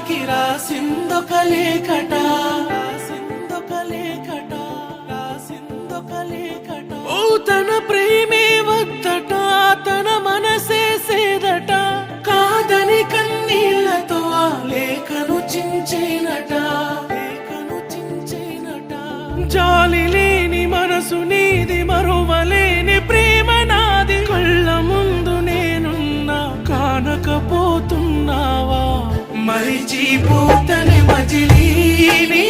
కాలికి రాసిందొక లేఖట, ఓ తన ప్రేమే వద్దట, తన మనసే సేదట, కాదని కన్నీళ్లతో ఆ లేఖను చించేనట. జాలి లేని మనసు నీది, మరువలేని ప్రేమ నాది, కళ్ళ ముందు నేనున్నా కానకపోతున్నావా, మరిచిపోతని మజిలీ నీ